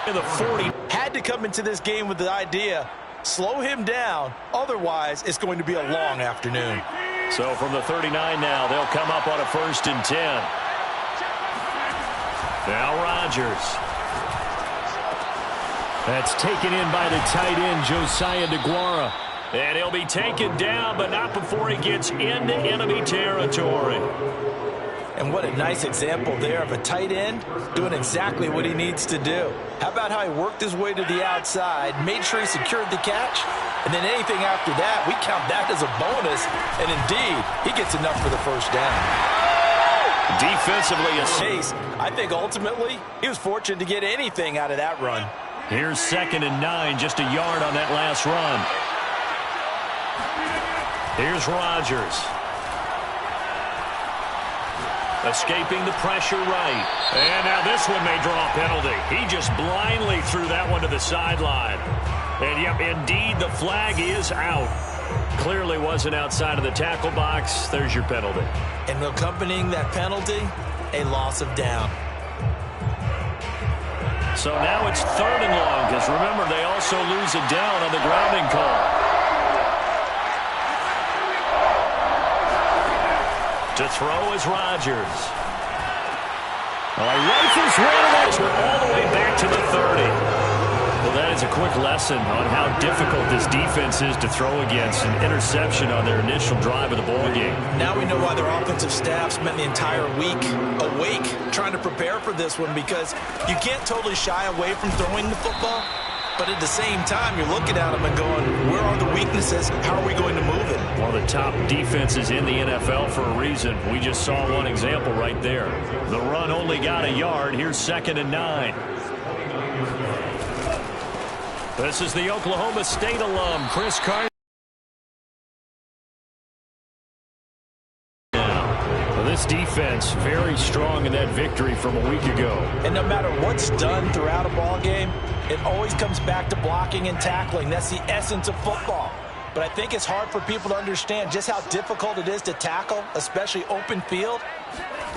The 40 had to come into this game with the idea, slow him down, otherwise it's going to be a long afternoon. So from the 39 now, they'll come up on a 1st and 10. Now Rodgers. That's taken in by the tight end, Josiah DeGuara. And he'll be taken down, but not before he gets into enemy territory. And what a nice example there of a tight end doing exactly what he needs to do. How about how he worked his way to the outside, made sure he secured the catch, and then anything after that, we count that as a bonus. And indeed, he gets enough for the first down. Defensively, a case. I think ultimately he was fortunate to get anything out of that run. Here's 2nd and 9, just a yard on that last run. Here's Rodgers. Escaping the pressure right. And now this one may draw a penalty. He just blindly threw that one to the sideline. And yep, indeed, the flag is out. Clearly wasn't outside of the tackle box. There's your penalty. And accompanying that penalty, a loss of down. So now it's 3rd and long, because remember, they also lose a down on the grounding call. To throw is Rodgers. Rifles one all the way back to the 30. Well, that is a quick lesson on how difficult this defense is to throw against. An interception on their initial drive of the ballgame. Now we know why their offensive staff spent the entire week awake trying to prepare for this one, because you can't totally shy away from throwing the football. But at the same time, you're looking at them and going, where are the weaknesses? How are we going to move it? One of the top defenses in the NFL for a reason. We just saw one example right there. The run only got a yard. Here's 2nd and 9. This is the Oklahoma State alum, Chris Carter. This defense very strong in that victory from a week ago. And no matter what's done throughout a ball game, it always comes back to blocking and tackling. That's the essence of football. But I think it's hard for people to understand just how difficult it is to tackle, especially open field.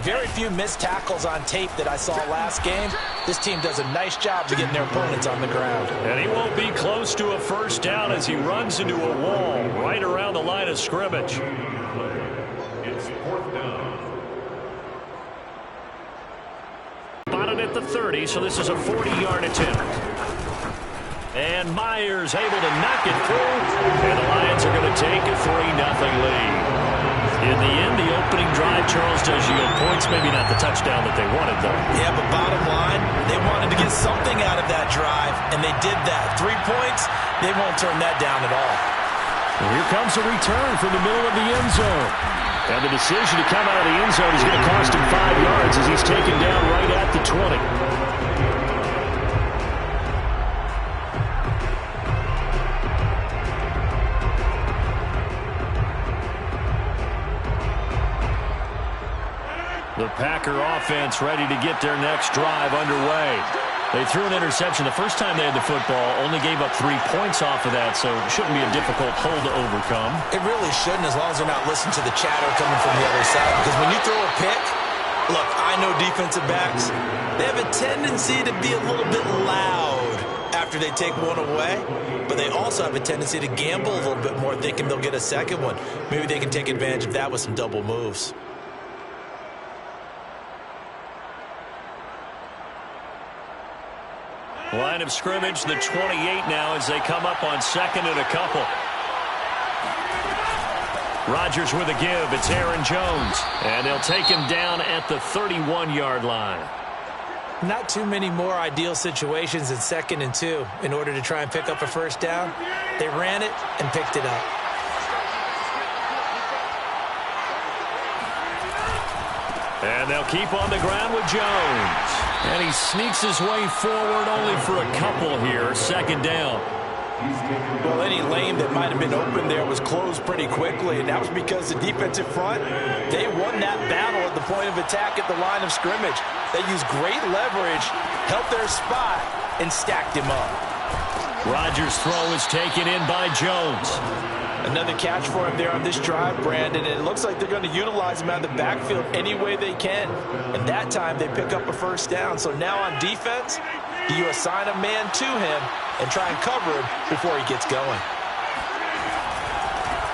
Very few missed tackles on tape that I saw last game. This team does a nice job of getting their opponents on the ground. And he won't be close to a first down as he runs into a wall right around the line of scrimmage. It's 4th down. Spotted at the 30, so this is a 40-yard attempt. And Myers able to knock it through, and the Lions are going to take a 3-0 lead. In the end, the opening drive, Charles, does yield points. Maybe not the touchdown that they wanted, though. Yeah, but bottom line, they wanted to get something out of that drive, and they did that. 3 points, they won't turn that down at all. Well, here comes a return from the middle of the end zone. And the decision to come out of the end zone is going to cost him 5 yards as he's taken down right at the 20. The Packer offense ready to get their next drive underway. They threw an interception the first time they had the football, only gave up 3 points off of that, so it shouldn't be a difficult hole to overcome. It really shouldn't, as long as they're not listening to the chatter coming from the other side. Because when you throw a pick, look, I know defensive backs, they have a tendency to be a little bit loud after they take one away, but they also have a tendency to gamble a little bit more, thinking they'll get a second one. Maybe they can take advantage of that with some double moves. Line of scrimmage, the 28 now as they come up on 2nd and a couple. Rodgers with a give. It's Aaron Jones. And they'll take him down at the 31-yard line. Not too many more ideal situations in 2nd and 2 in order to try and pick up a first down. They ran it and picked it up. And they'll keep on the ground with Jones. And he sneaks his way forward only for a couple here. 2nd down. Well, any lane that might have been open there was closed pretty quickly, and that was because the defensive front, they won that battle at the point of attack at the line of scrimmage. They used great leverage, helped their spot, and stacked him up. Rodgers' throw is taken in by Jones. Another catch for him there on this drive, Brandon, and it looks like they're going to utilize him out of the backfield any way they can. And that time they pick up a first down. So now on defense, Do you assign a man to him and try and cover him before he gets going?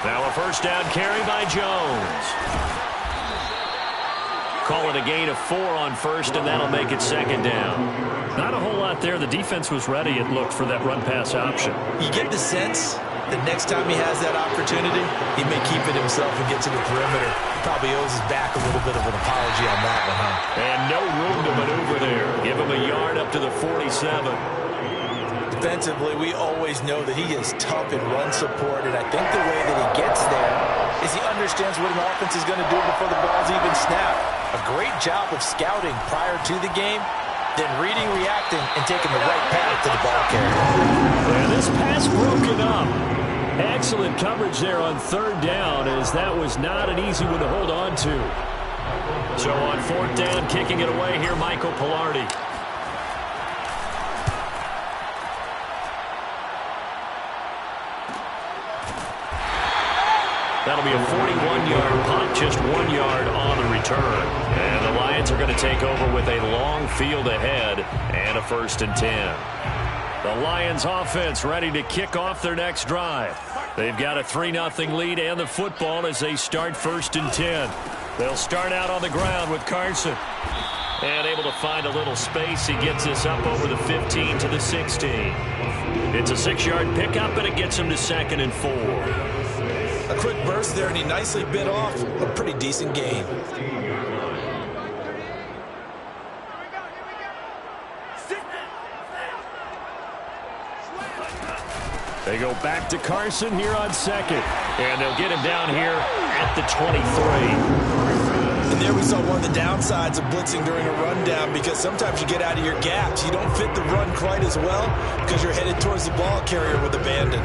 Now a first down carry by Jones. Call it a gain of 4 on first, and that'll make it second down. Not a whole lot there. The defense was ready, it looked, for that run-pass option. You get the sense that next time he has that opportunity, he may keep it himself and get to the perimeter. Probably owes his back a little bit of an apology on that one, huh? And no room to maneuver there. Give him a yard up to the 47. Defensively, we always know that he is tough in run support, and I think the way that he gets there is he understands what an offense is going to do before the ball's even snapped. A great job of scouting prior to the game, then reading, reacting, and taking the right path to the ball carrier. And this pass broken up. Excellent coverage there on third down, as that was not an easy one to hold on to. So on fourth down, kicking it away here, Michael Palardy. That'll be a 41-yard punt, just 1 yard on the return. And the Lions are going to take over with a long field ahead and a 1st and 10. The Lions offense ready to kick off their next drive. They've got a 3-0 lead and the football as they start 1st and 10. They'll start out on the ground with Carson. And able to find a little space. He gets this up over the 15 to the 16. It's a 6-yard pickup, and it gets him to 2nd and 4. A quick burst there, and he nicely bit off a pretty decent gain. They go back to Carson here on 2nd. And they'll get him down here at the 23. And there we saw one of the downsides of blitzing during a rundown, because sometimes you get out of your gaps. You don't fit the run quite as well because you're headed towards the ball carrier with abandon.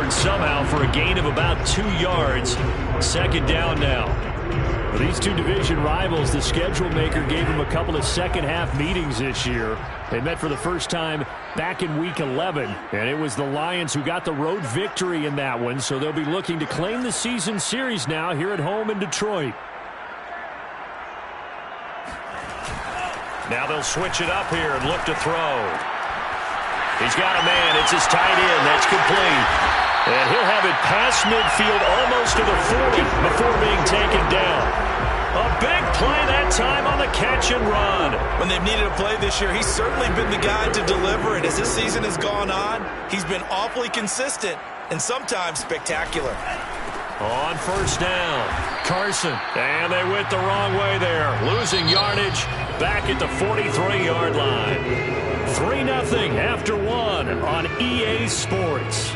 Somehow for a gain of about 2 yards. 2nd down now. For these two division rivals, the schedule maker gave them a couple of second-half meetings this year. They met for the first time back in Week 11, and it was the Lions who got the road victory in that one, so they'll be looking to claim the season series now here at home in Detroit. Now they'll switch it up here and look to throw. He's got a man. It's his tight end. That's complete. And he'll have it past midfield almost to the 40 before being taken down. A big play that time on the catch and run. When they've needed a play this year, he's certainly been the guy to deliver. And as this season has gone on, he's been awfully consistent and sometimes spectacular. On first down, Carson. And they went the wrong way there. Losing yardage back at the 43-yard line. 3-0 after 1 on EA Sports.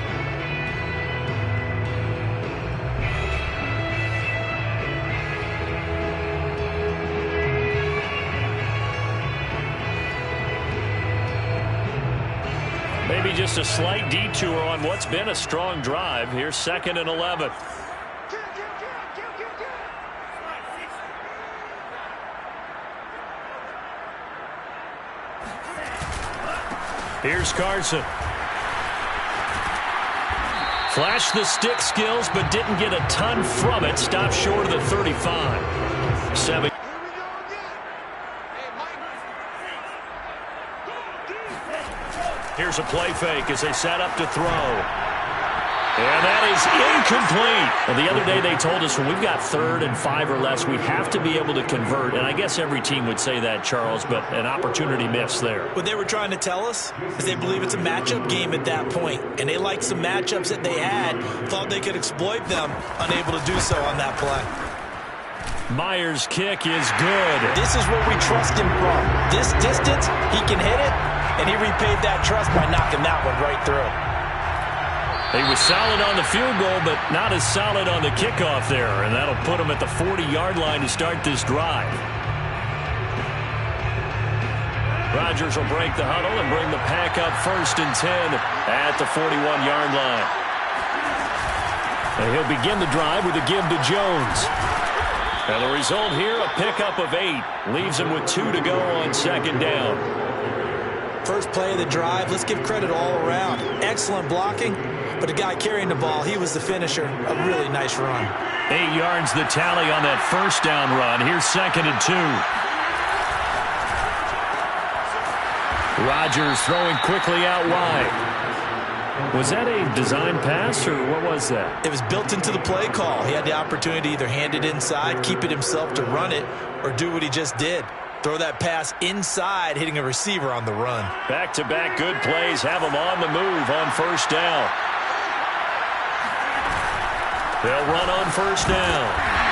Maybe just a slight detour on what's been a strong drive. Here's 2nd and 11. Here's Carson. Flashed the stick skills, but didn't get a ton from it. Stopped short of the 35. 7. Here's a play fake as they set up to throw. And that is incomplete. Well, the other day they told us when we've got 3rd and 5 or less, we have to be able to convert. And I guess every team would say that, Charles, but an opportunity missed there. What they were trying to tell us is they believe it's a matchup game at that point. And they liked some matchups that they had, thought they could exploit them, unable to do so on that play. Myers' kick is good. This is what we trust him from. This distance, he can hit it, and he repaid that trust by knocking that one right through. He was solid on the field goal, but not as solid on the kickoff there, and that'll put him at the 40-yard line to start this drive. Rodgers will break the huddle and bring the pack up 1st and 10 at the 41-yard line. And he'll begin the drive with a give to Jones. And the result here, a pickup of 8. Leaves him with 2 to go on 2nd down. First play of the drive, let's give credit all around. Excellent blocking, but the guy carrying the ball, he was the finisher. A really nice run. 8 yards the tally on that 1st down run. Here's 2nd and 2. Rodgers throwing quickly out wide. Was that a design pass, or what was that? It was built into the play call. He had the opportunity to either hand it inside, keep it himself to run it, or do what he just did. Throw that pass inside, hitting a receiver on the run. Back-to-back good plays have him on the move on 1st down. They'll run on 1st down.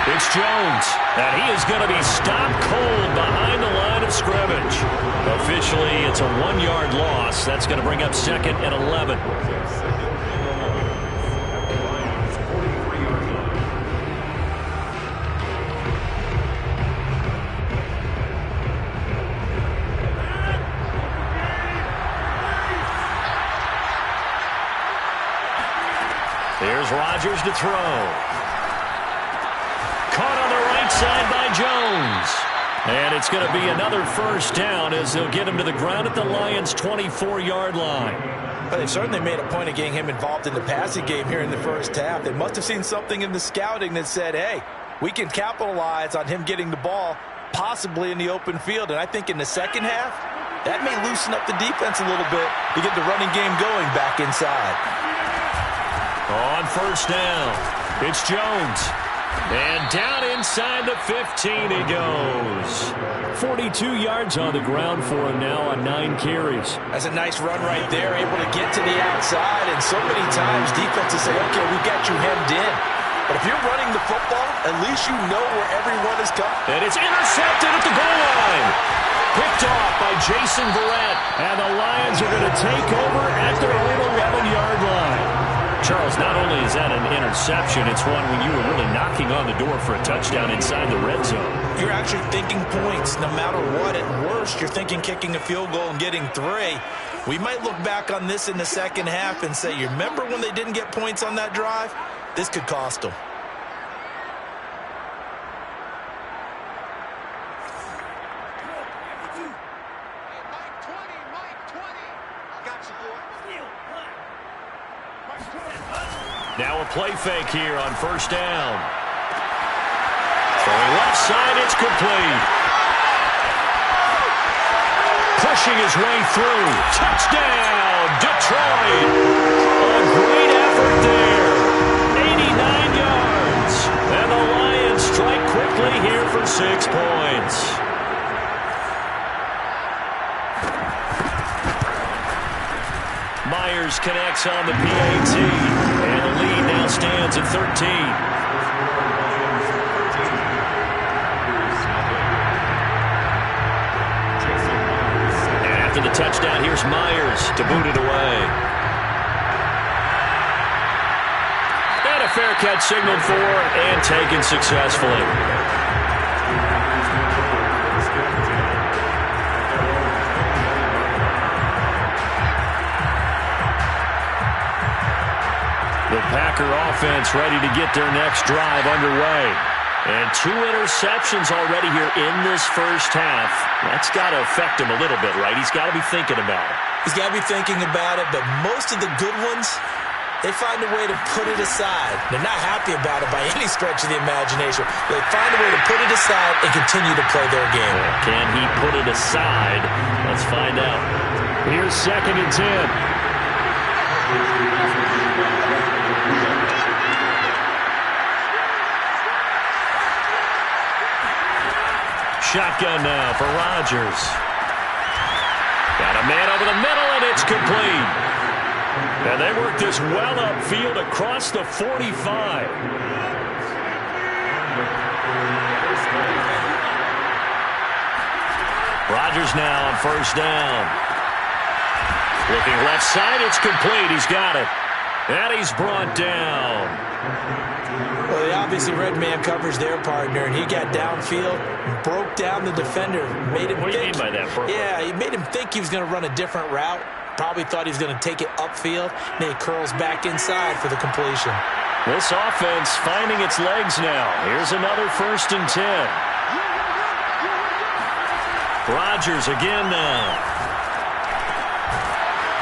It's Jones, and he is going to be stopped cold behind the line of scrimmage. Officially, it's a 1-yard loss. That's going to bring up 2nd and 11. Here's Rodgers to throw. Caught on the right side by Jones. And it's going to be another 1st down as they'll get him to the ground at the Lions' 24-yard line. Well, they've certainly made a point of getting him involved in the passing game here in the 1st half. They must have seen something in the scouting that said, hey, we can capitalize on him getting the ball, possibly in the open field. And I think in the 2nd half, that may loosen up the defense a little bit to get the running game going back inside. On 1st down, it's Jones. And down inside the 15 he goes. 42 yards on the ground for him now on 9 carries. That's a nice run right there, able to get to the outside. And so many times defenses say, okay, we got you hemmed in. But if you're running the football, at least you know where everyone is coming. And it's intercepted at the goal line. Picked off by Jason Verrett. And the Lions are going to take over at their own 11-yard line. Charles, not only is that an interception, it's one when you were really knocking on the door for a touchdown inside the red zone. You're actually thinking points no matter what. At worst, you're thinking kicking a field goal and getting 3. We might look back on this in the 2nd half and say, you remember when they didn't get points on that drive? This could cost them. Now a play fake here on 1st down. Throwing left side, it's complete. Pushing his way through. Touchdown, Detroit. A great effort there. 89 yards. And the Lions strike quickly here for 6 points. Myers connects on the PAT, and the lead now stands at 13. And after the touchdown, here's Myers to boot it away. And a fair catch signaled for and taken successfully. The Packer offense ready to get their next drive underway. And 2 interceptions already here in this 1st half. That's got to affect him a little bit, right? He's got to be thinking about it. He's got to be thinking about it, but most of the good ones, they find a way to put it aside. They're not happy about it by any stretch of the imagination. They find a way to put it aside and continue to play their game. Can he put it aside? Let's find out. Here's 2nd and 10. Shotgun now for Rodgers. Got a man over the middle, and it's complete. And they work this well upfield across the 45. Rodgers now on 1st down. Looking left side, it's complete. He's got it. And he's brought down. Well, they obviously read man coverage their partner, and he got downfield, broke down the defender, made him What do you mean think. by that, Burke? Yeah, he made him think he was going to run a different route. Probably thought he was going to take it upfield, and he curls back inside for the completion. This offense finding its legs now. Here's another 1st and 10. Rodgers again now.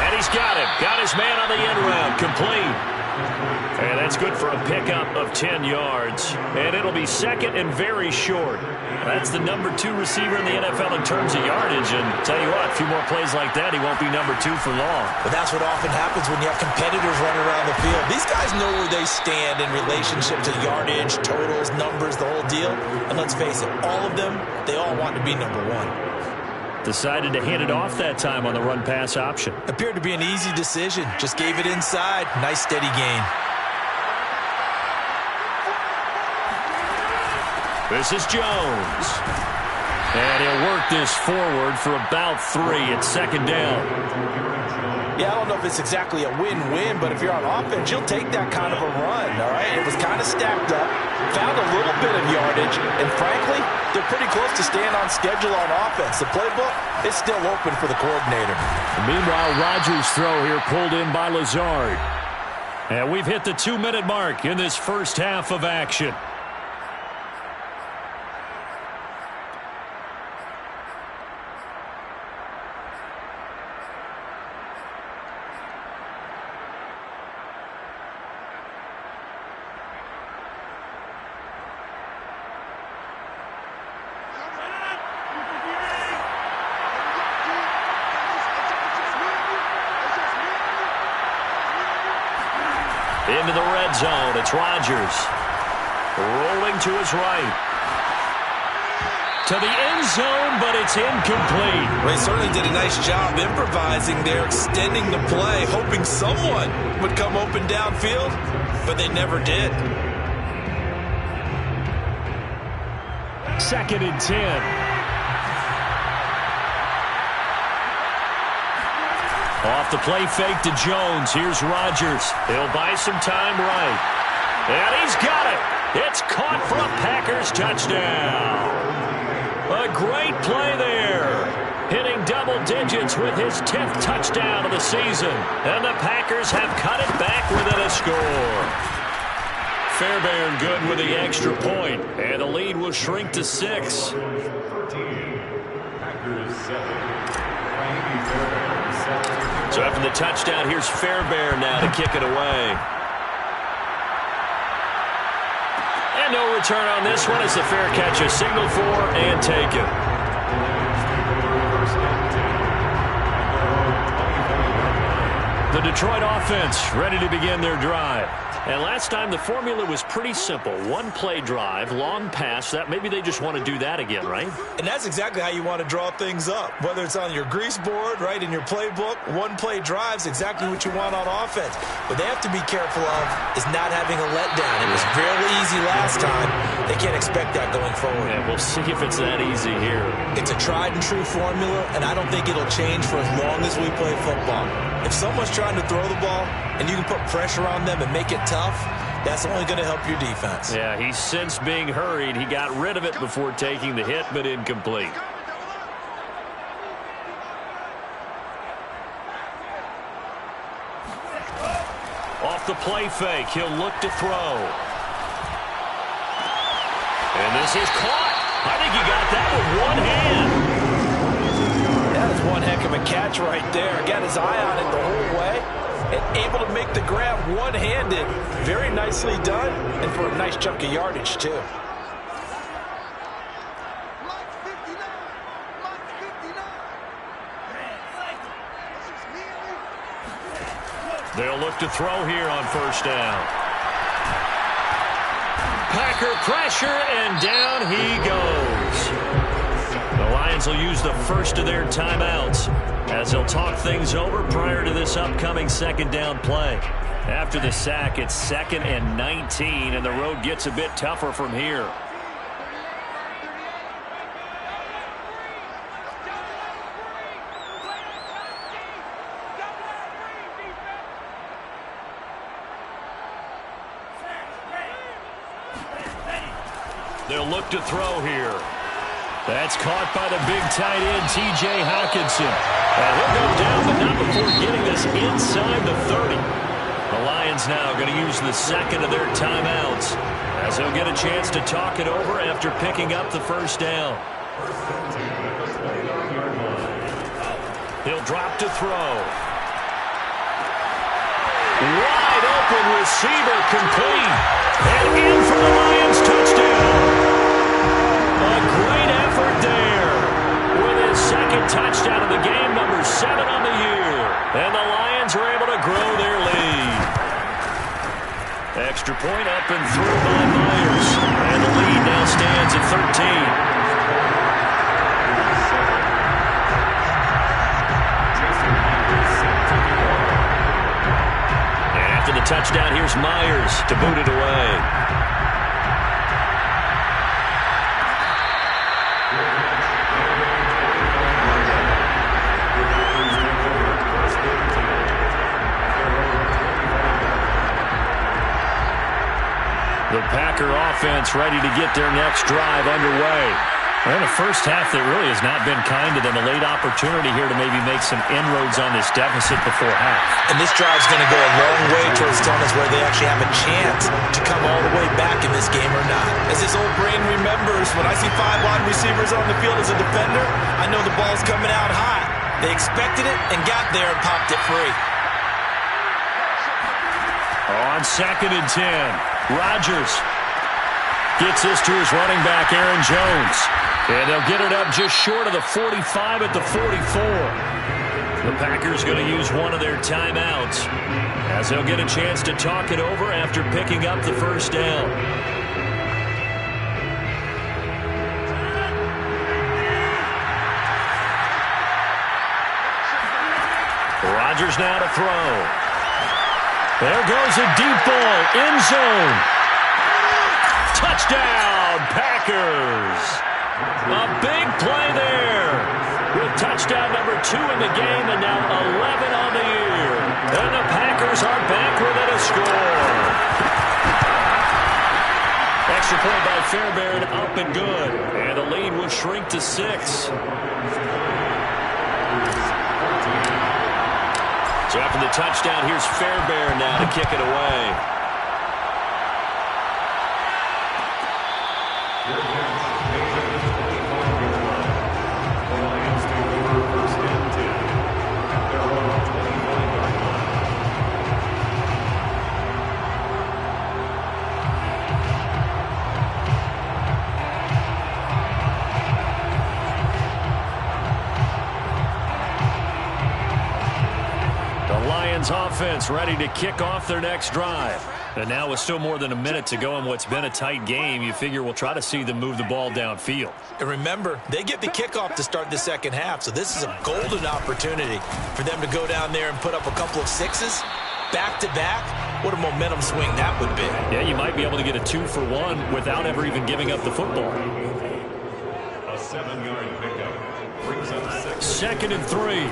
And he's got it. Got his man on the end route. Complete. And that's good for a pickup of 10 yards. And it'll be 2nd and very short. That's the number 2 receiver in the NFL in terms of yardage. And tell you what, a few more plays like that, he won't be number 2 for long. But that's what often happens when you have competitors running around the field. These guys know where they stand in relationship to yardage, totals, numbers, the whole deal. And let's face it, all of them, they all want to be number 1. Decided to hand it off that time on the run-pass option. Appeared to be an easy decision. Just gave it inside. Nice steady gain. This is Jones. And he'll work this forward for about 3 at 2nd down. Yeah, I don't know if it's exactly a win-win, but if you're on offense, you'll take that kind of a run, all right? It was kind of stacked up, found a little bit of yardage, and frankly, they're pretty close to staying on schedule on offense. The playbook is still open for the coordinator. Meanwhile, Rodgers' throw here pulled in by Lazard. And we've hit the 2-minute mark in this first half of action. Into the red zone. It's Rodgers. Rolling to his right. To the end zone, but it's incomplete. Well, he certainly did a nice job improvising there, extending the play, hoping someone would come open downfield, but they never did. 2nd and 10. Off the play fake to Jones. Here's Rodgers. He'll buy some time right. And he's got it. It's caught for a Packers touchdown. A great play there. Hitting double digits with his 10th touchdown of the season. And the Packers have cut it back within a score. Fairbairn good with the extra point. And the lead will shrink to 6. Packers 7. Miami Fairbairn 7. So after the touchdown, here's Fairbairn now to kick it away. And no return on this one as the fair catch is signaled for and taken. The Detroit offense ready to begin their drive. And last time the formula was pretty simple. 1-play drive, long pass. That maybe they just want to do that again, right? And that's exactly how you want to draw things up. Whether it's on your grease board, right, in your playbook, 1-play drive's exactly what you want on offense. What they have to be careful of is not having a letdown. It was fairly easy last time. They can't expect that going forward. Yeah, we'll see if it's that easy here. It's a tried-and-true formula, and I don't think it'll change for as long as we play football. If someone's trying to throw the ball and you can put pressure on them and make it tough, that's only going to help your defense. Yeah, he's since being hurried. He got rid of it before taking the hit, but incomplete. Off the play fake, he'll look to throw. And this is caught. I think he got that with one hand. That is one heck of a catch right there. Got his eye on it the whole way and able to make the grab one-handed. Very nicely done, and for a nice chunk of yardage, too. They'll look to throw here on 1st down. Packer pressure, and down he goes. The Lions will use the first of their timeouts as they'll talk things over prior to this upcoming 2nd down play. After the sack, it's 2nd and 19, and the road gets a bit tougher from here. They'll look to throw here. That's caught by the big tight end, T.J. Hockenson. And he'll go down, but not before getting this inside the 30. The Lions now going to use the second of their timeouts, as they'll get a chance to talk it over after picking up the first down. He'll drop to throw. Wide open receiver, complete. And in for the Lions touchdown. A great effort there. With his second touchdown of the game, number 7 on the year. And the Lions are able to grow their lead. Extra point up and through by Myers. And the lead now stands at 13. And after the touchdown, here's Myers to boot it away. The Packer offense ready to get their next drive underway. Well, the first half that really has not been kind to them. A late opportunity here to maybe make some inroads on this deficit before half. And this drive's going to go a long way towards telling us whether they actually have a chance to come all the way back in this game or not. As his old brain remembers, when I see 5 wide receivers on the field as a defender, I know the ball's coming out high. They expected it and got there and popped it free. On 2nd and 10, Rodgers gets this to his running back, Aaron Jones. And they'll get it up just short of the 45 at the 44. The Packers going to use one of their timeouts, as they'll get a chance to talk it over after picking up the first down. Rodgers now to throw. There goes a deep ball, end zone. Touchdown, Packers. A big play there. With touchdown number 2 in the game and now 11 on the year. And the Packers are back within a score. Extra point by Fairbairn, up and good. And the lead will shrink to 6. So after the touchdown, here's Fairbairn now to kick it away. Offense ready to kick off their next drive. And now with still more than a minute to go in what's been a tight game, you figure we'll try to see them move the ball downfield. And remember, they get the kickoff to start the second half, so this is a golden opportunity for them to go down there and put up a couple of 6s back-to-back. What a momentum swing that would be. Yeah, you might be able to get a 2-for-1 without ever even giving up the football. A 7-yard pickup brings up 2nd and 3.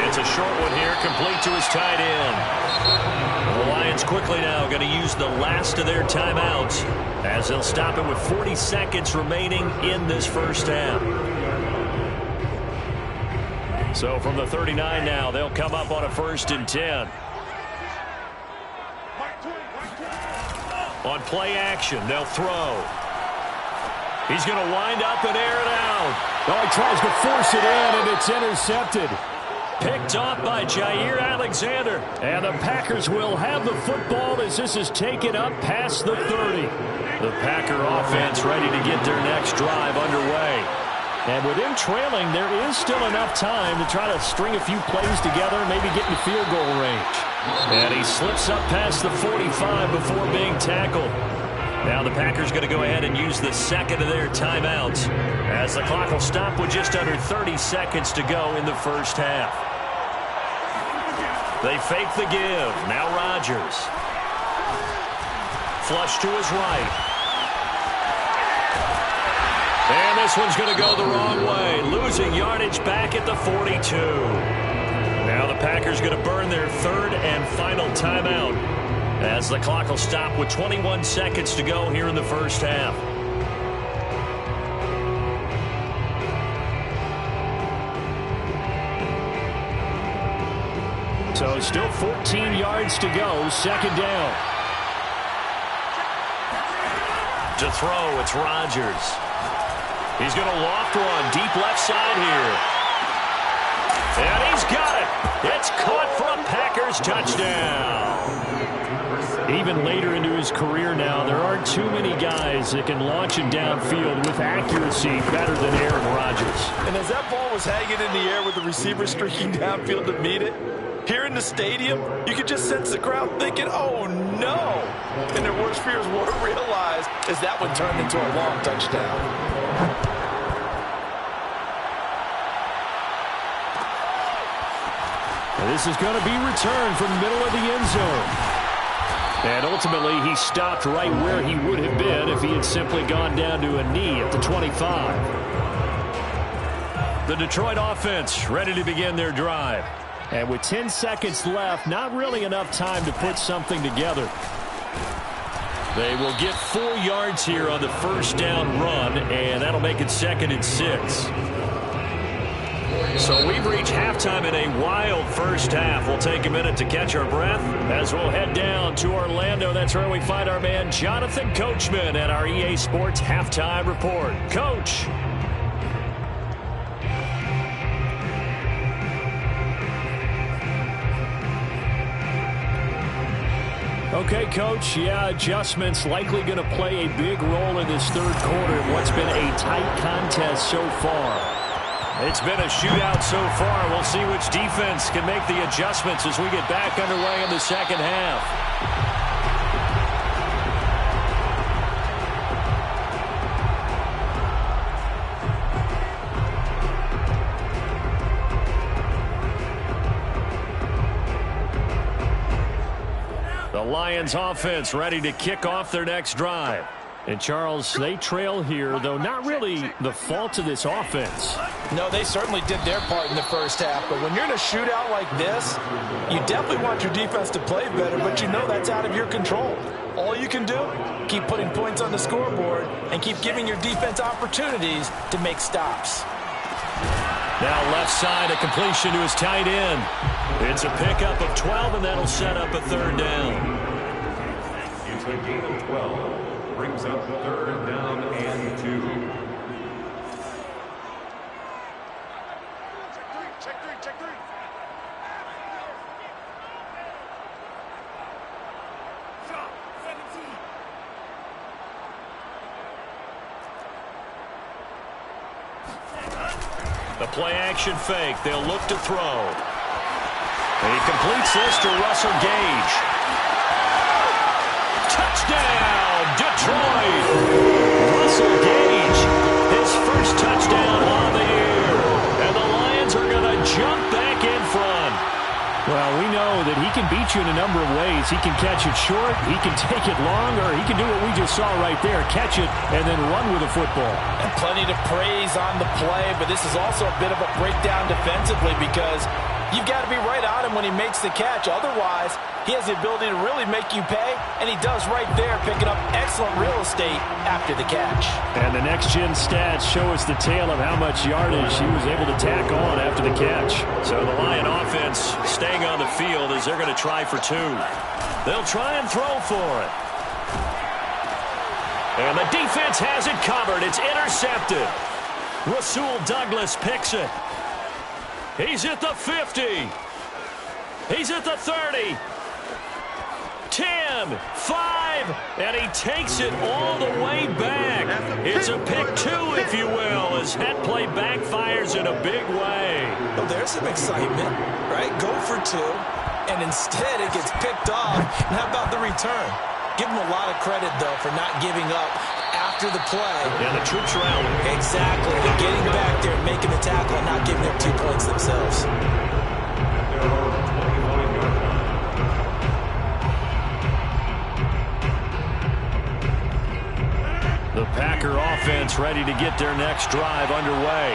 It's a short one here, complete to his tight end. The Lions quickly now going to use the last of their timeouts, as they'll stop it with 40 seconds remaining in this first half. So from the 39 now, they'll come up on a 1st and 10. On play action, they'll throw. He's going to wind up and air it out. Oh, he tries to force it in, and it's intercepted. Picked off by Jair Alexander. And the Packers will have the football as this is taken up past the 30. The Packer offense ready to get their next drive underway. And with him trailing, there is still enough time to try to string a few plays together and maybe get in field goal range. And he slips up past the 45 before being tackled. Now the Packers going to go ahead and use the second of their timeouts, as the clock will stop with just under 30 seconds to go in the first half. They fake the give. Now Rodgers. Flush to his right. And this one's going to go the wrong way, losing yardage back at the 42. Now the Packers going to burn their 3rd and final timeout. As the clock will stop with 21 seconds to go here in the first half. So still 14 yards to go, second down. To throw, it's Rodgers. He's going to loft one deep left side here. And he's got it. It's caught for a Packers touchdown. Even later into his career now, there aren't too many guys that can launch it downfield with accuracy better than Aaron Rodgers. And as that ball was hanging in the air with the receiver streaking downfield to meet it, here in the stadium, you could just sense the crowd thinking, oh, no. And their worst fears were realized as that one turned into a long touchdown. And this is going to be returned from the middle of the end zone. And ultimately, he stopped right where he would have been if he had simply gone down to a knee at the 25. The Detroit offense ready to begin their drive. And with 10 seconds left, not really enough time to put something together. They will get 4 yards here on the first down run, and that'll make it 2nd and 6. So we've reached halftime in a wild first half. We'll take a minute to catch our breath as we'll head down to Orlando. That's where we find our man Jonathan Coachman at our EA Sports Halftime Report. Coach. Okay, Coach, yeah, adjustments likely going to play a big role in this third quarter in what's been a tight contest so far. It's been a shootout so far. We'll see which defense can make the adjustments as we get back underway in the second half. The Lions offense ready to kick off their next drive. And, Charles, they trail here, though not really the fault of this offense. No, they certainly did their part in the first half. But when you're in a shootout like this, you definitely want your defense to play better, but you know that's out of your control. All you can do, keep putting points on the scoreboard and keep giving your defense opportunities to make stops. Now left side, a completion to his tight end. It's a pickup of 12, and that'll set up a third down. It's a gain of 12. Brings up 3rd down and 2. Check three. Shot, 17. The play action fake. They'll look to throw. And he completes this to Russell Gage. Touchdown, Detroit! Russell Gage, his first touchdown on the year. And the Lions are going to jump back in front. Well, we know that he can beat you in a number of ways. He can catch it short, he can take it long, or he can do what we just saw right there, catch it and then run with the football. And plenty to praise on the play, but this is also a bit of a breakdown defensively because you've got to be right on him when he makes the catch. Otherwise, he has the ability to really make you pay, and he does right there, picking up excellent real estate after the catch. And the next-gen stats show us the tale of how much yardage he was able to tack on after the catch. So the Lion offense staying on the field as they're going to try for 2. They'll try and throw for it. And the defense has it covered. It's intercepted. Rasul Douglas picks it. He's at the 50. He's at the 30. 10, 5, and he takes it all the way back. It's a pick 2, if you will, as that play backfires in a big way. Well, there's some excitement, right? Go for 2, and instead it gets picked off. And how about the return? Give him a lot of credit, though, for not giving up after the play. Yeah, the troops are out. Exactly. And getting back there and making the tackle and not giving up 2 points themselves. The Packer offense ready to get their next drive underway.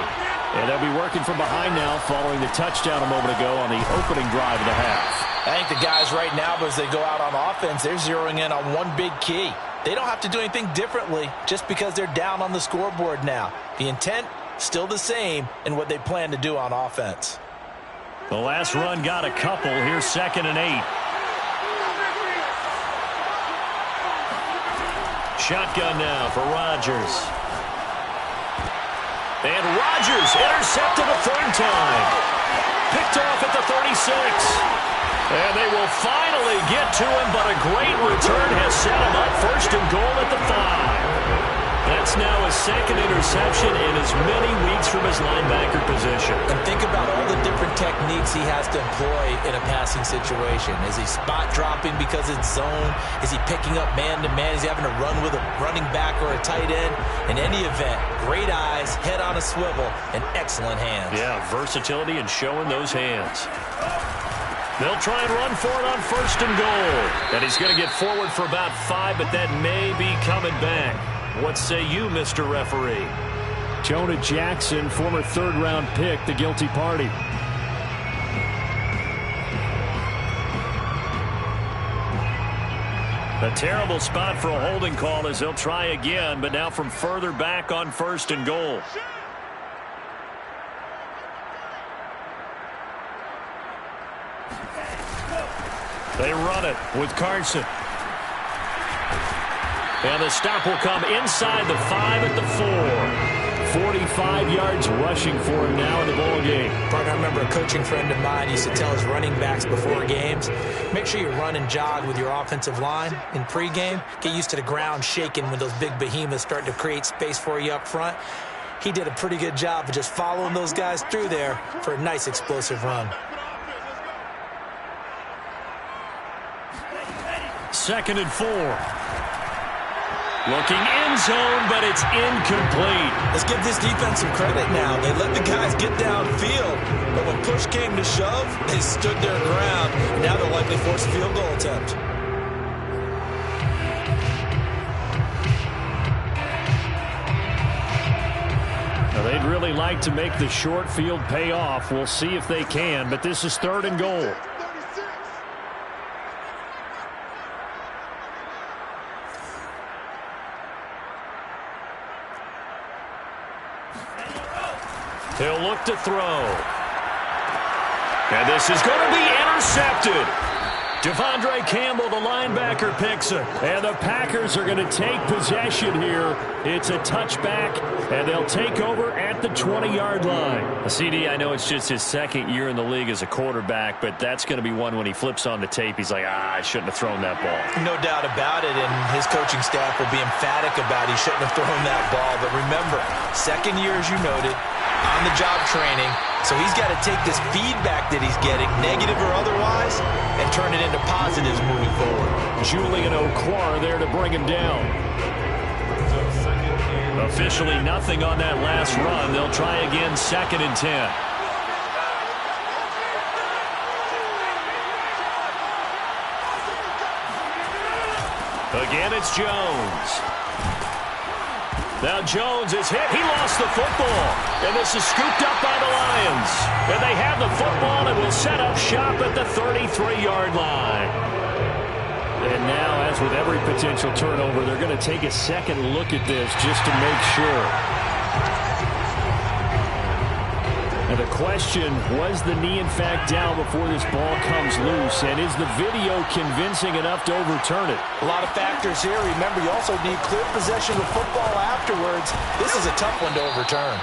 And they'll be working from behind now following the touchdown a moment ago on the opening drive of the half. I think the guys right now, as they go out on offense, they're zeroing in on one big key. They don't have to do anything differently just because they're down on the scoreboard now. The intent, still the same in what they plan to do on offense. The last run got a couple. Here's 2nd and 8. Shotgun now for Rodgers. And Rodgers intercepted a 3rd time. Picked off at the 36. And they will finally get to him, but a great return has set him up. 1st and goal at the 5. That's now his 2nd interception in as many weeks from his linebacker position. And think about all the different techniques he has to employ in a passing situation. Is he spot dropping because it's zone? Is he picking up man-to-man? Is he having to run with a running back or a tight end? In any event, great eyes, head on a swivel, and excellent hands. Yeah, versatility and showing those hands. They'll try and run for it on 1st and goal. And he's going to get forward for about 5, but that may be coming back. What say you, Mr. Referee? Jonah Jackson, former 3rd-round pick, the guilty party. A terrible spot for a holding call as they'll try again, but now from further back on 1st and goal. They run it with Carson. And the stop will come inside the 5 at the 4. 45 yards rushing for him now in the ball game. Partner, I remember a coaching friend of mine used to tell his running backs before games, make sure you run and jog with your offensive line in pregame. Get used to the ground shaking when those big behemoths start to create space for you up front. He did a pretty good job of just following those guys through there for a nice explosive run. 2nd and 4. Looking end zone, but it's incomplete. Let's give this defense some credit now. They let the guys get downfield, but when push came to shove, they stood their ground. Now they'll likely force a field goal attempt. Now they'd really like to make the short field pay off. We'll see if they can, but this is 3rd and goal. He'll look to throw. And this is going to be intercepted. Devondre Campbell, the linebacker, picks it. And the Packers are going to take possession here. It's a touchback, and they'll take over at the 20-yard line. CD, I know it's just his 2nd year in the league as a quarterback, but that's going to be one when he flips on the tape. He's like, I shouldn't have thrown that ball. No doubt about it, and his coaching staff will be emphatic about he shouldn't have thrown that ball. But remember, 2nd year, as you noted, on-the-job training. So he's got to take this feedback that he's getting, negative or otherwise, and turn it into positives moving forward. Julian Okwara there to bring him down. Officially nothing on that last run. They'll try again 2nd and 10. Again, it's Jones. Now Jones is hit. He lost the football. And this is scooped up by the Lions. And they have the football and will set up shop at the 33-yard line. And now, as with every potential turnover, they're going to take a second look at this just to make sure. And the question, was the knee in fact down before this ball comes loose? And is the video convincing enough to overturn it? A lot of factors here. Remember, you also need clear possession of football afterwards. This is a tough one to overturn.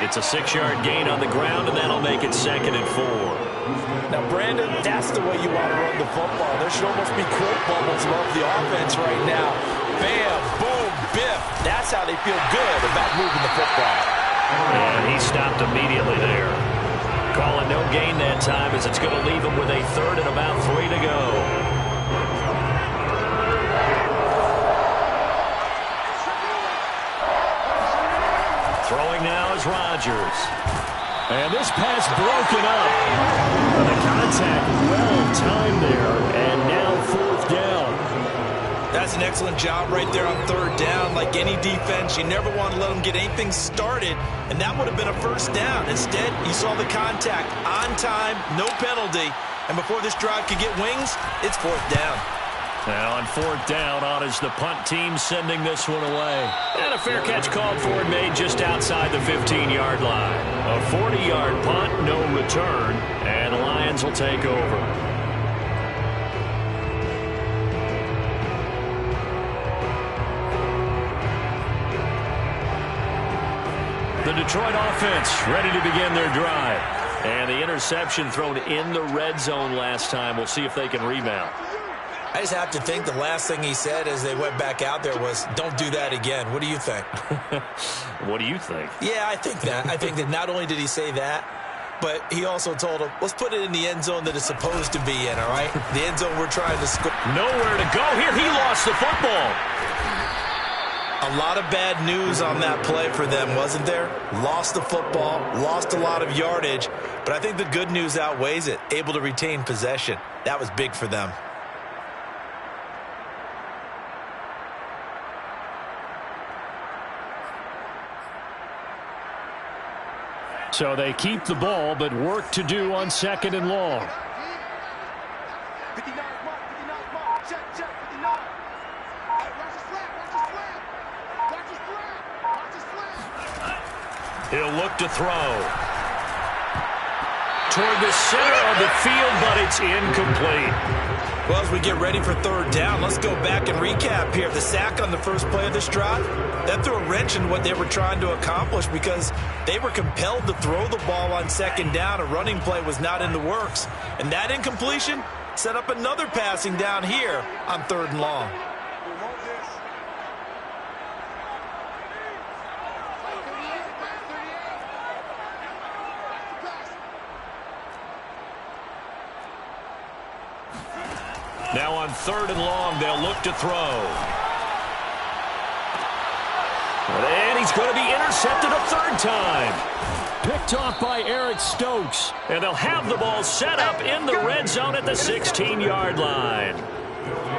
It's a 6-yard gain on the ground, and that'll make it 2nd and 4. Now, Brandon, that's the way you want to run the football. There should almost be quote bubbles above the offense right now. Bam, boom, biff. That's how they feel good about moving the football. And he stopped immediately there. Calling no gain that time as it's going to leave him with a 3rd and about 3 to go. Throwing now is Rodgers. And this pass broken up. The contact well timed there. And now 4th down. That's an excellent job right there on 3rd down. Like any defense, you never want to let them get anything started, and that would have been a 1st down. Instead, you saw the contact on time, no penalty, And before this drive could get wings, it's fourth down. Now on fourth down, on is the punt team sending this one away. And a fair catch called for and made just outside the 15-yard line. A 40-yard punt, no return, and the Lions will take over. The Detroit offense ready to begin their drive. And the interception thrown in the red zone last time. We'll see if they can rebound. I just have to think the last thing he said as they went back out there was, don't do that again. What do you think? What do you think? Yeah, I think that. I think that not only did he say that, but he also told him, let's put it in the end zone that it's supposed to be in, all right? The end zone we're trying to score. Nowhere to go here. He lost the football. A lot of bad news on that play for them, wasn't there? Lost the football, lost a lot of yardage, but I think the good news outweighs it. Able to retain possession. That was big for them. So they keep the ball, but work to do on second and long. He'll look to throw. Toward the center of the field, but it's incomplete. Well, as we get ready for third down, let's go back and recap here. The sack on the first play of this drive, that threw a wrench in what they were trying to accomplish because they were compelled to throw the ball on second down. A running play was not in the works. And that incompletion set up another passing down here on third and long. Now on third and long, they'll look to throw. And he's going to be intercepted a third time. Picked off by Eric Stokes. And they'll have the ball set up in the red zone at the 16-yard line.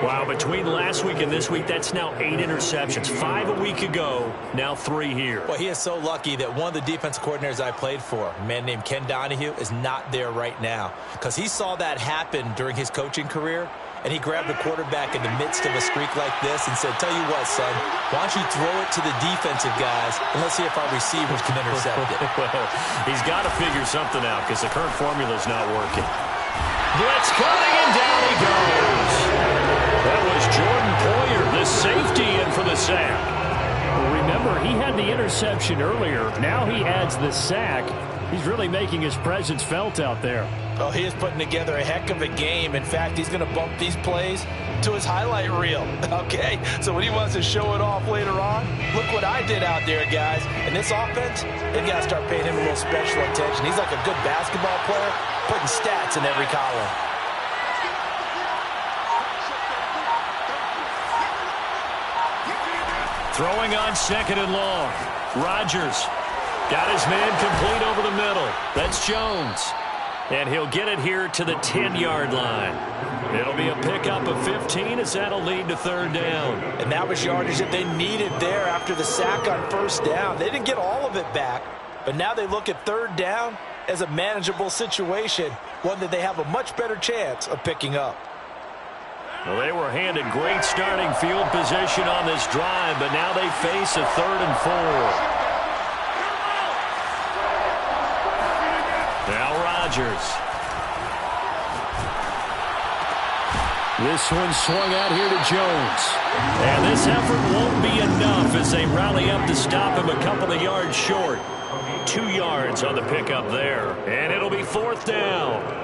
Wow, between last week and this week, that's now 8 interceptions. 5 a week ago, now 3 here. Well, he is so lucky that one of the defense coordinators I played for, a man named Ken Donahue, is not there right now because he saw that happen during his coaching career, and he grabbed the quarterback in the midst of a streak like this and said, tell you what, son, why don't you throw it to the defensive guys, and let's see if our receivers can intercept it. Well, he's got to figure something out because the current formula is not working. Blitz coming, and down he goes. That was Jordan Poyer, the safety, in for the sack. Well, remember, he had the interception earlier. Now he adds the sack. He's really making his presence felt out there. Oh, he is putting together a heck of a game. In fact, he's going to bump these plays to his highlight reel, okay? So when he wants to show it off later on, look what I did out there, guys. And this offense, they've got to start paying him a little special attention. He's like a good basketball player, putting stats in every column. Throwing on second and long. Rodgers got his man complete over the middle. That's Jones. And he'll get it here to the 10-yard line. It'll be a pickup of 15 as that'll lead to third down. And that was yardage that they needed there after the sack on first down. They didn't get all of it back, but now they look at third down as a manageable situation, one that they have a much better chance of picking up. Well, they were handed great starting field position on this drive, but now they face a 3rd and 4. Now Rodgers. This one swung out here to Jones. And this effort won't be enough as they rally up to stop him a couple of yards short. 2 yards on the pickup there. And it'll be 4th down.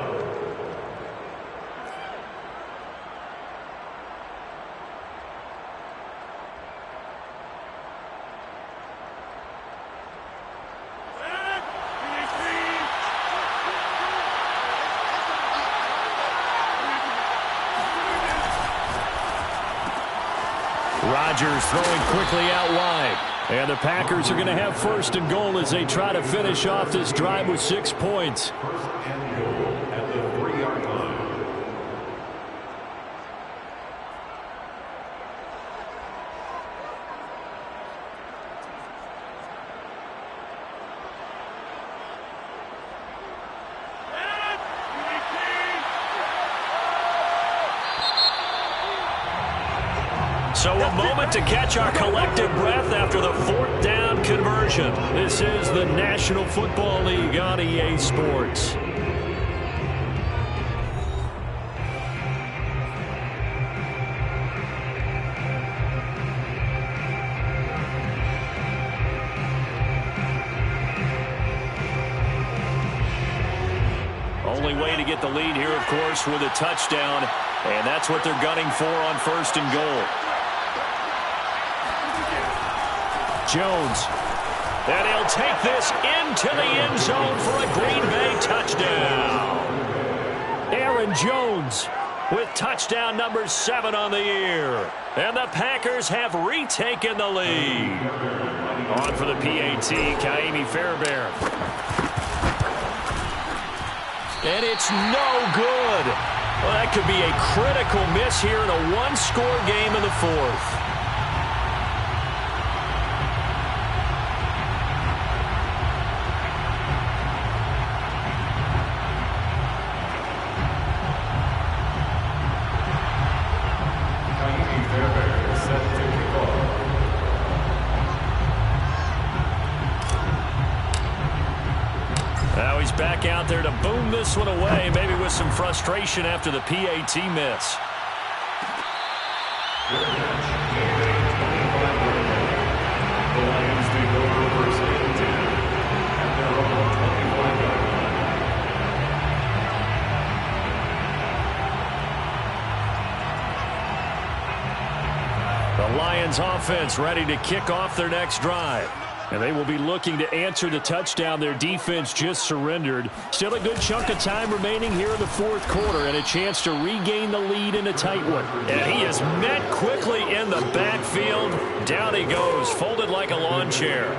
Rodgers throwing quickly out wide. And the Packers are going to have 1st and goal as they try to finish off this drive with 6 points. At the 3-yard line. So a moment to catch our collective breath after the fourth down conversion. This is the National Football League on EA Sports. Only way to get the lead here, of course, with a touchdown, and that's what they're gunning for on 1st and goal. Jones. And he'll take this into the end zone for a Green Bay touchdown. Aaron Jones with touchdown number 7 on the year. And the Packers have retaken the lead. On for the PAT, Ka'imi Fairbairn. And it's no good. Well, that could be a critical miss here in a one-score game in the fourth. Back out there to boom this one away, maybe with some frustration after the PAT miss. The Lions take over first and 10 at their own 25-yard line. The Lions offense ready to kick off their next drive. And they will be looking to answer the touchdown their defense just surrendered. Still a good chunk of time remaining here in the fourth quarter and a chance to regain the lead in a tight one. And he is met quickly in the backfield. Down he goes, folded like a lawn chair.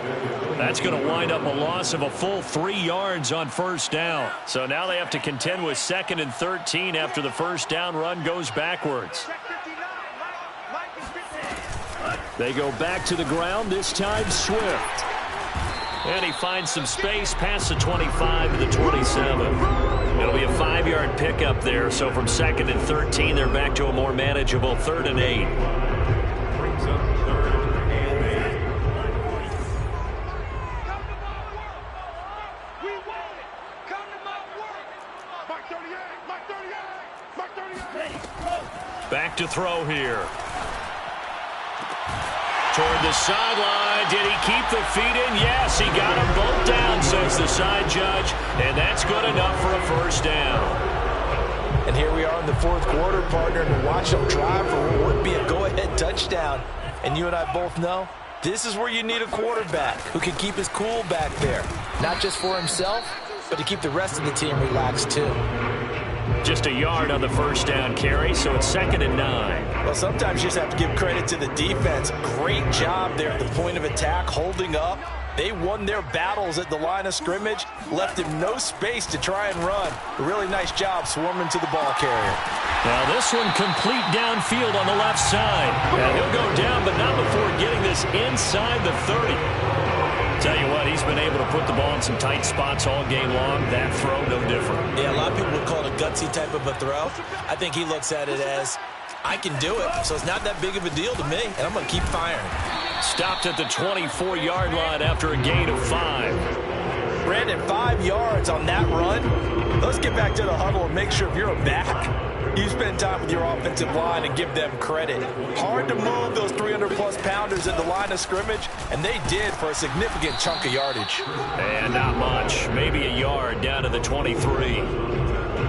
That's going to wind up a loss of a full 3 yards on first down. So now they have to contend with 2nd and 13 after the first down run goes backwards. They go back to the ground, this time Swift. And he finds some space past the 25 to the 27. It'll be a 5-yard pickup there, so from 2nd and 13, they're back to a more manageable 3rd and 8. Brings up 3rd and 8. We want it. Come to my work. Mark 38, Mark 38, Mark 38. Back to throw here. Toward the sideline. Did he keep the feet in? Yes, he got them both down, says the side judge. And that's good enough for a first down. And here we are in the fourth quarter, partner, to watch them drive for what would be a go-ahead touchdown. And you and I both know this is where you need a quarterback who can keep his cool back there. Not just for himself, but to keep the rest of the team relaxed too. Just a yard on the first down carry, so it's 2nd and 9. Well, sometimes you just have to give credit to the defense. Great job there at the point of attack, holding up. They won their battles at the line of scrimmage, left him no space to try and run. A really nice job swarming to the ball carrier. Now this one complete downfield on the left side. And he'll go down, but not before getting this inside the 30. Tell you what, he's been able to put the ball in some tight spots all game long. That throw, no different. Yeah, a lot of people would call it a gutsy type of a throw. I think he looks at it as, I can do it, so it's not that big of a deal to me, and I'm going to keep firing. Stopped at the 24-yard line after a gain of 5. Brandon, 5 yards on that run. Let's get back to the huddle and make sure if you're a back, you spend time with your offensive line and give them credit. Hard to move those 300-plus pounders at the line of scrimmage, and they did for a significant chunk of yardage. And not much. Maybe a yard down to the 23.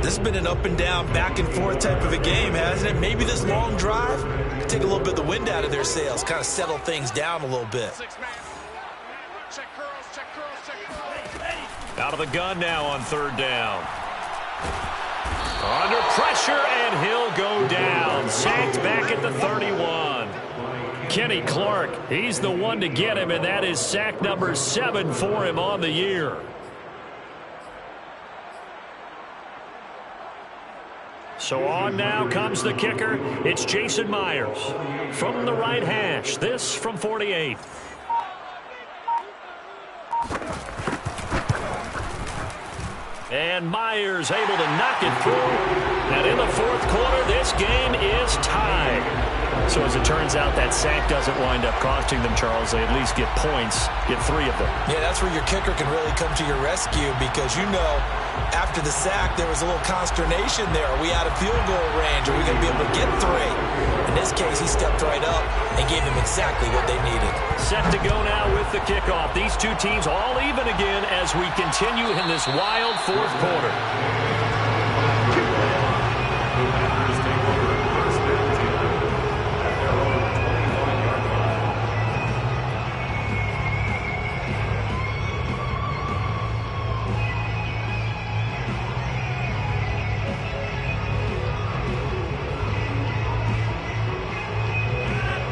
This has been an up-and-down, back-and-forth type of a game, hasn't it? Maybe this long drive could take a little bit of the wind out of their sails, kind of settle things down a little bit. Out of the gun now on 3rd down. Under pressure, and he'll go down. Sacked back at the 31. Kenny Clark, he's the one to get him, and that is sack number 7 for him on the year. So on now comes the kicker. It's Jason Myers from the right hash. This from 48. And Myers able to knock it through. And in the fourth quarter, this game is tied. So as it turns out, that sack doesn't wind up costing them, Charles. They at least get points, get 3 of them. Yeah, that's where your kicker can really come to your rescue because, after the sack, there was a little consternation there. Are we out of field goal range? Are we going to be able to get 3? In this case, he stepped right up and gave them exactly what they needed. Set to go now with the kickoff. These two teams all even again as we continue in this wild fourth quarter.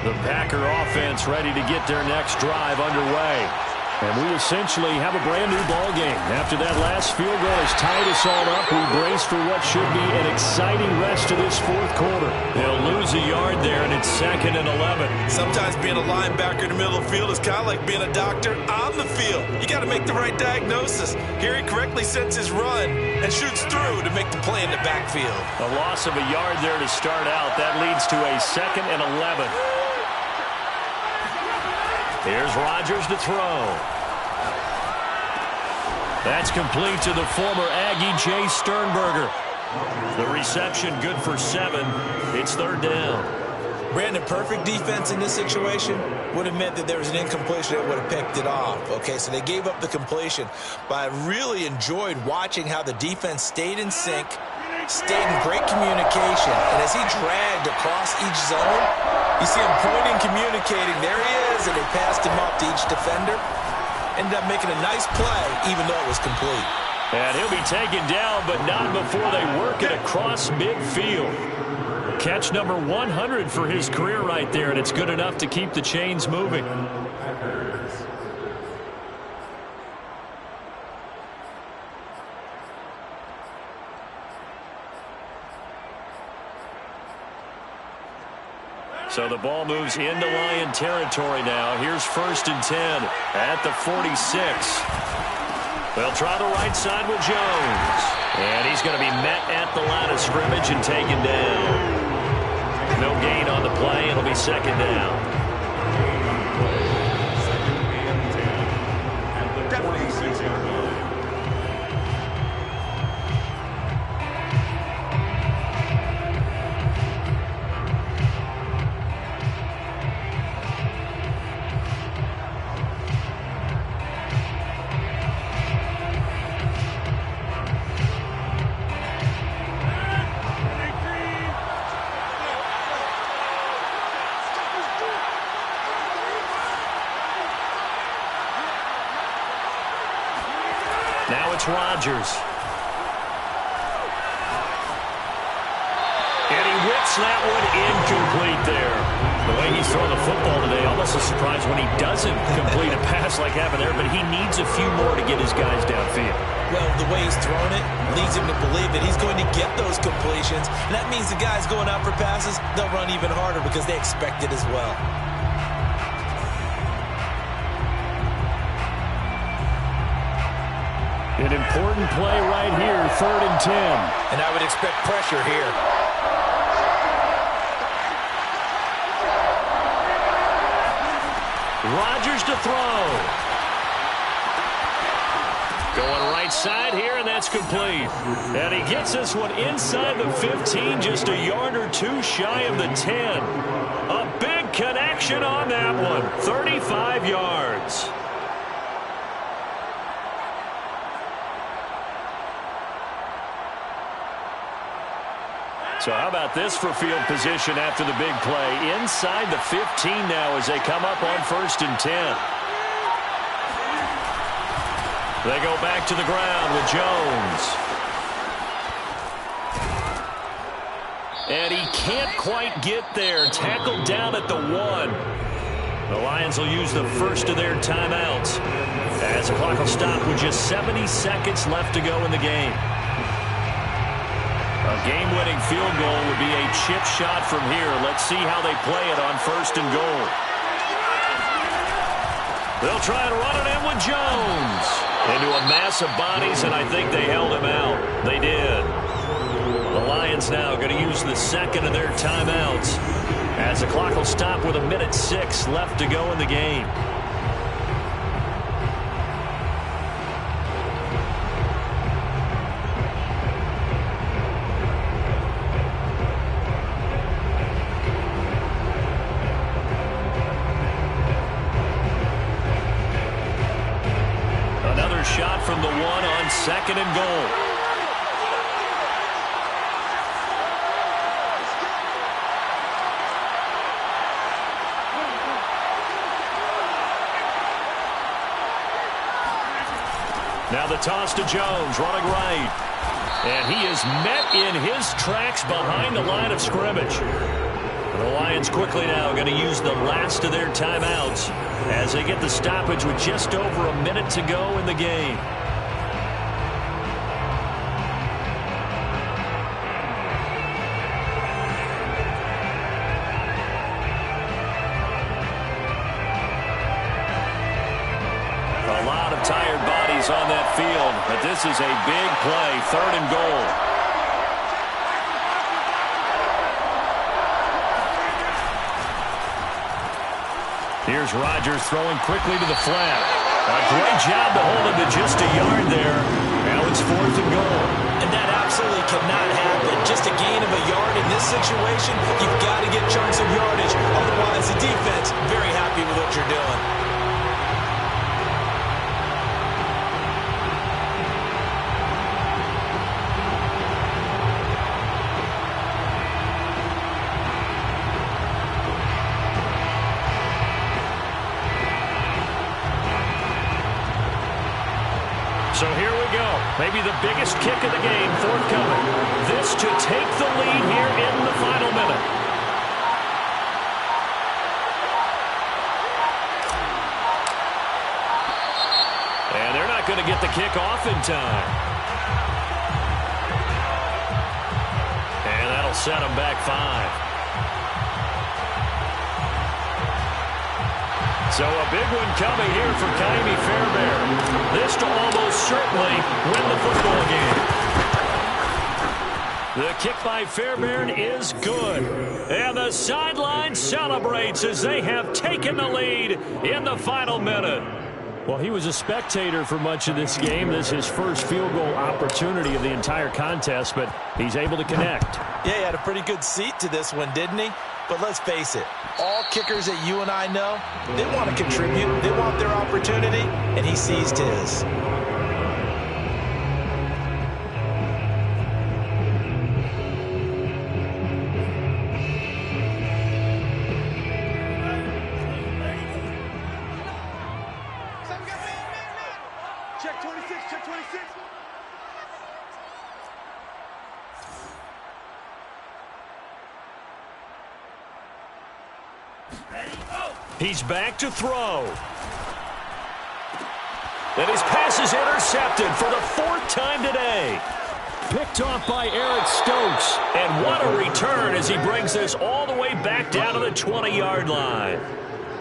The Packer offense ready to get their next drive underway. And we essentially have a brand new ball game. After that last field goal has tied us all up, we brace for what should be an exciting rest of this fourth quarter. They'll lose a yard there, and it's 2nd and 11. Sometimes being a linebacker in the middle of the field is kind of like being a doctor on the field. You got to make the right diagnosis. Here he correctly sets his run and shoots through to make the play in the backfield. A loss of a yard there to start out. That leads to a 2nd and 11. Here's Rodgers to throw. That's complete to the former Aggie, Jay Sternberger. The reception good for 7. It's 3rd down. Brandon, perfect defense in this situation would have meant that there was an incompletion that would have picked it off. Okay, so they gave up the completion. But I really enjoyed watching how the defense stayed in sync, stayed in great communication. And as he dragged across each zone, you see him pointing, communicating. There he is, and they passed him off to each defender. Ended up making a nice play, even though it was complete. And he'll be taken down, but not before they work it across midfield. Catch number 100 for his career right there, and it's good enough to keep the chains moving. So the ball moves into Lion territory now. Here's 1st and 10 at the 46. They'll try the right side with Jones. And he's going to be met at the line of scrimmage and taken down. No gain on the play. It'll be 2nd down. Now it's Rodgers. And he whips that one incomplete there. The way he's throwing the football today, almost a surprise when he doesn't complete a pass like happened there, but he needs a few more to get his guys downfield. Well, the way he's throwing it leads him to believe that he's going to get those completions. And that means the guys going out for passes, they'll run even harder because they expect it as well. An important play right here, 3rd and 10. And I would expect pressure here. Rodgers to throw. Going right side here, and that's complete. And he gets this one inside the 15, just a yard or 2 shy of the 10. A big connection on that one. 35 yards. So how about this for field position after the big play? Inside the 15 now as they come up on 1st and 10. They go back to the ground with Jones. And he can't quite get there. Tackled down at the 1. The Lions will use the first of their timeouts as the clock will stop with just 70 seconds left to go in the game. A game-winning field goal would be a chip shot from here. Let's see how they play it on 1st and goal. They'll try and run it in with Jones. Into a mass of bodies, and I think they held him out. They did. The Lions now going to use the second of their timeouts as the clock will stop with 1:06 left to go in the game. Another shot from the one on 2nd and goal. Now the toss to Jones, running right. And he is met in his tracks behind the line of scrimmage. The Lions quickly now going to use the last of their timeouts as they get the stoppage with just over a minute to go in the game. A lot of tired bodies on that field, but this is a big play, 3rd and goal. Here's Rodgers throwing quickly to the flat. A great job to hold him to just a yard there. Now it's 4th and goal. And that absolutely cannot happen. Just a gain of a yard in this situation, you've got to get chunks of yardage. Otherwise, the defense, very happy with what you're doing. So here we go. Maybe the biggest kick of the game forthcoming. This to take the lead here in the final minute. And they're not going to get the kick off in time. And that'll set them back 5. So a big one coming here for Ka'imi Fairbairn. This to almost certainly win the football game. The kick by Fairbairn is good. And the sideline celebrates as they have taken the lead in the final minute. Well, he was a spectator for much of this game. This is his first field goal opportunity of the entire contest, but he's able to connect. Yeah, he had a pretty good seat to this one, didn't he? But let's face it, all kickers that you and I know, they want to contribute. They want their opportunity, and he seized his. Check 26, check 26. He's back to throw. And his pass is intercepted for the 4th time today. Picked off by Eric Stokes. And what a return as he brings this all the way back down to the 20-yard line.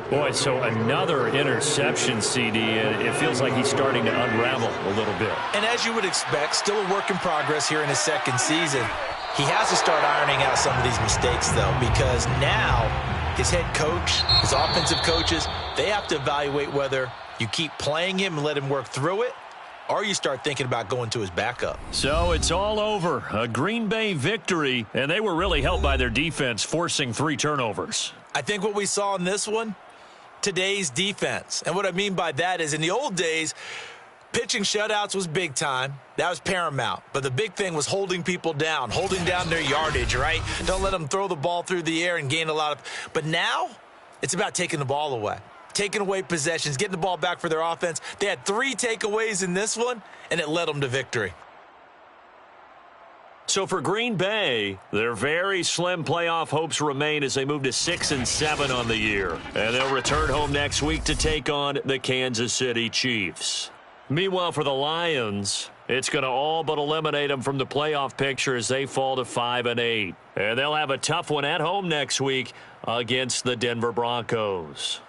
Boy, so another interception, CD, and it feels like he's starting to unravel a little bit. And as you would expect, still a work in progress here in his 2nd season. He has to start ironing out some of these mistakes, though, because now his head coach, his offensive coaches, they have to evaluate whether you keep playing him and let him work through it, or you start thinking about going to his backup. So it's all over. A Green Bay victory, and they were really helped by their defense forcing 3 turnovers. I think what we saw in this one, today's defense. And what I mean by that is in the old days, pitching shutouts was big time. That was paramount. But the big thing was holding people down, holding down their yardage, right? Don't let them throw the ball through the air and gain a lot of. But now it's about taking the ball away, taking away possessions, getting the ball back for their offense. They had 3 takeaways in this one, and it led them to victory. So for Green Bay, their very slim playoff hopes remain as they move to 6-7 on the year. And they'll return home next week to take on the Kansas City Chiefs. Meanwhile, for the Lions, it's going to all but eliminate them from the playoff picture as they fall to 5-8. And they'll have a tough one at home next week against the Denver Broncos.